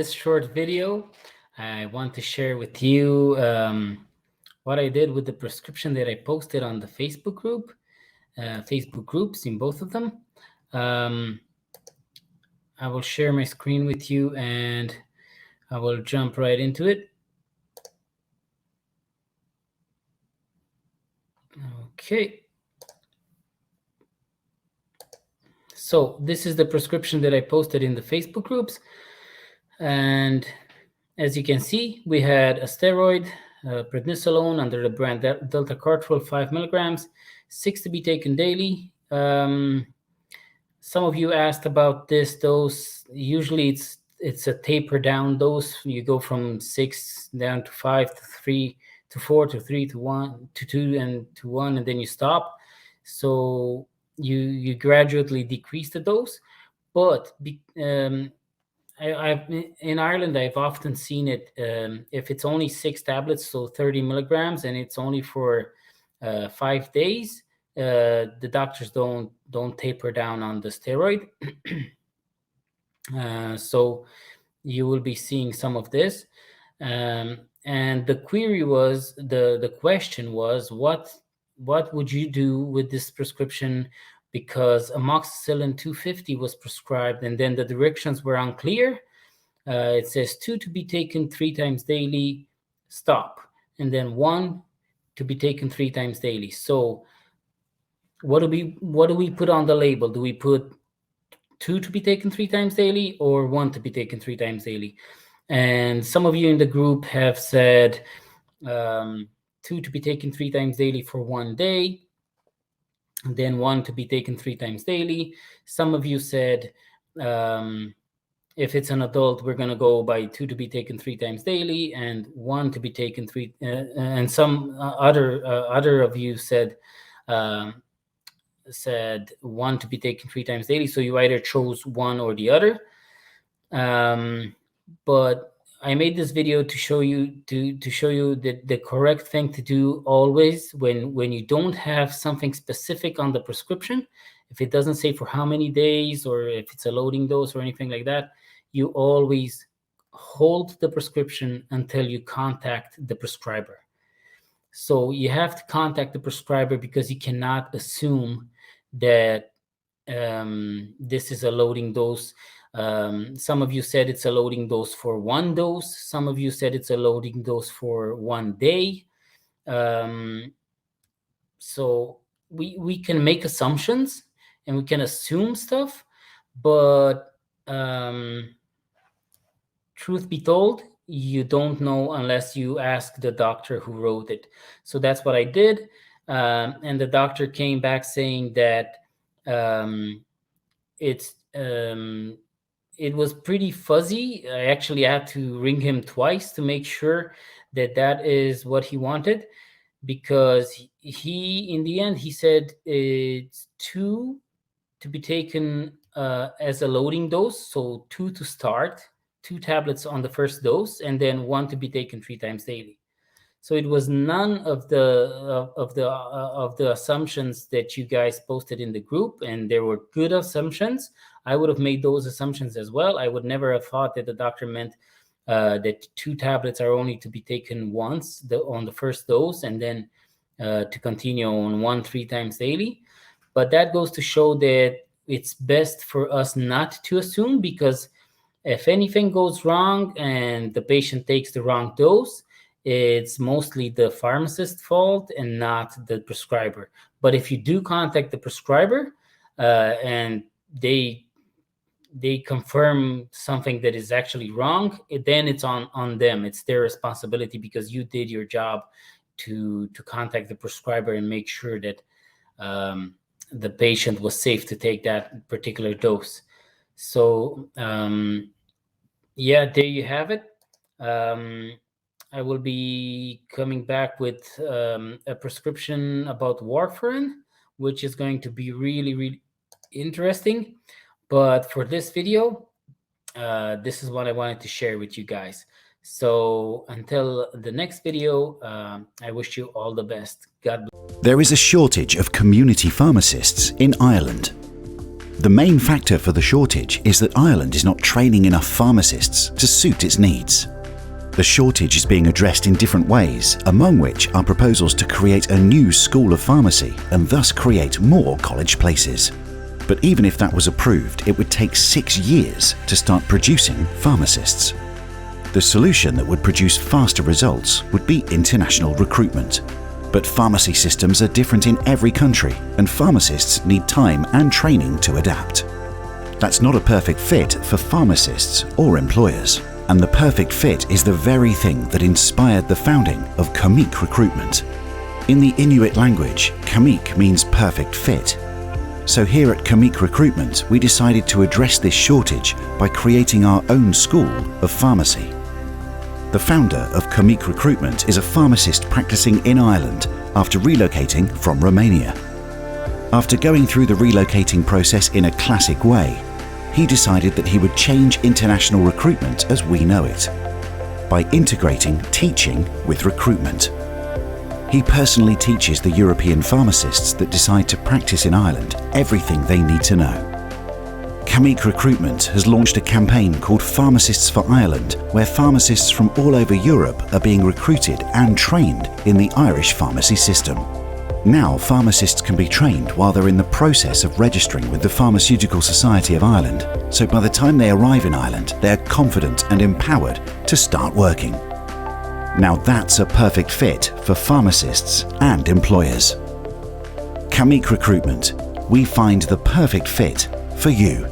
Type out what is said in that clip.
this short video, I want to share with you what I did with the prescription that I posted on the Facebook group, Facebook groups in both of them. I will share my screen with you and I will jump right into it. Okay. So this is the prescription that I posted in the Facebook groups. And as you can see, we had a steroid, prednisolone under the brand Delta Cartrol, 5 milligrams, 6 to be taken daily. Some of you asked about this dose. Usually it's a taper down dose. You go from 6 down to 5 to 3 to 4 to 3 to 1 to 2 and to 1, and then you stop. So you gradually decrease the dose. But I've in Ireland, I've often seen it if it's only 6 tablets, so 30 milligrams, and it's only for 5 days. The doctors don't taper down on the steroid. So you will be seeing some of this. And the query was, the question was, what would you do with this prescription? Because amoxicillin 250 was prescribed, and then the directions were unclear. It says 2 to be taken 3 times daily, stop, and then 1 to be taken 3 times daily. So what do we put on the label? Do we put 2 to be taken 3 times daily or 1 to be taken 3 times daily? And some of you in the group have said 2 to be taken 3 times daily for 1 day, and then 1 to be taken 3 times daily. Some of you said if it's an adult, we're going to go by 2 to be taken 3 times daily and 1 to be taken 3. And some other of you said 1 to be taken 3 times daily. So you either chose one or the other. But I made this video to show you that the correct thing to do always when you don't have something specific on the prescription, if it doesn't say for how many days or if it's a loading dose or anything like that, you always hold the prescription until you contact the prescriber. So you have to contact the prescriber because you cannot assume that this is a loading dose. Some of you said it's a loading dose for 1 dose. Some of you said it's a loading dose for 1 day. So we can make assumptions and we can assume stuff, but truth be told, you don't know unless you ask the doctor who wrote it. So that's what I did. And the doctor came back saying that it was pretty fuzzy. I actually had to ring him twice to make sure that that is what he wanted, because he in the end, he said it's 2 to be taken as a loading dose. So 2 to start, 2 tablets on the first dose, and then 1 to be taken 3 times daily. So it was none of the assumptions that you guys posted in the group, and there were good assumptions. I would have made those assumptions as well. I would never have thought that the doctor meant that 2 tablets are only to be taken once on the first dose, and then to continue on 1 3 times daily. But that goes to show that it's best for us not to assume, because if anything goes wrong and the patient takes the wrong dose, it's mostly the pharmacist's fault and not the prescriber. But if you do contact the prescriber and they confirm something that is actually wrong, then it's on them. It's their responsibility, because you did your job to contact the prescriber and make sure that the patient was safe to take that particular dose. So yeah, there you have it. I will be coming back with a prescription about warfarin, which is going to be really, really interesting. But for this video, this is what I wanted to share with you guys. So until the next video, I wish you all the best. God bless. There is a shortage of community pharmacists in Ireland. The main factor for the shortage is that Ireland is not training enough pharmacists to suit its needs. The shortage is being addressed in different ways, among which are proposals to create a new school of pharmacy and thus create more college places. But even if that was approved, it would take 6 years to start producing pharmacists. The solution that would produce faster results would be international recruitment. But pharmacy systems are different in every country, and pharmacists need time and training to adapt. That's not a perfect fit for pharmacists or employers. And the perfect fit is the very thing that inspired the founding of Camíc Recruitment. In the Inuit language, Camíc means perfect fit. So here at Camíc Recruitment, we decided to address this shortage by creating our own school of pharmacy. The founder of Camíc Recruitment is a pharmacist practicing in Ireland after relocating from Romania. After going through the relocating process in a classic way, he decided that he would change international recruitment as we know it, by integrating teaching with recruitment. He personally teaches the European pharmacists that decide to practice in Ireland everything they need to know. Camíc Recruitment has launched a campaign called Pharmacists for Ireland, where pharmacists from all over Europe are being recruited and trained in the Irish pharmacy system. Now pharmacists can be trained while they're in the process of registering with the Pharmaceutical Society of Ireland, so by the time they arrive in Ireland, they're confident and empowered to start working. Now that's a perfect fit for pharmacists and employers. Camíc Recruitment, we find the perfect fit for you.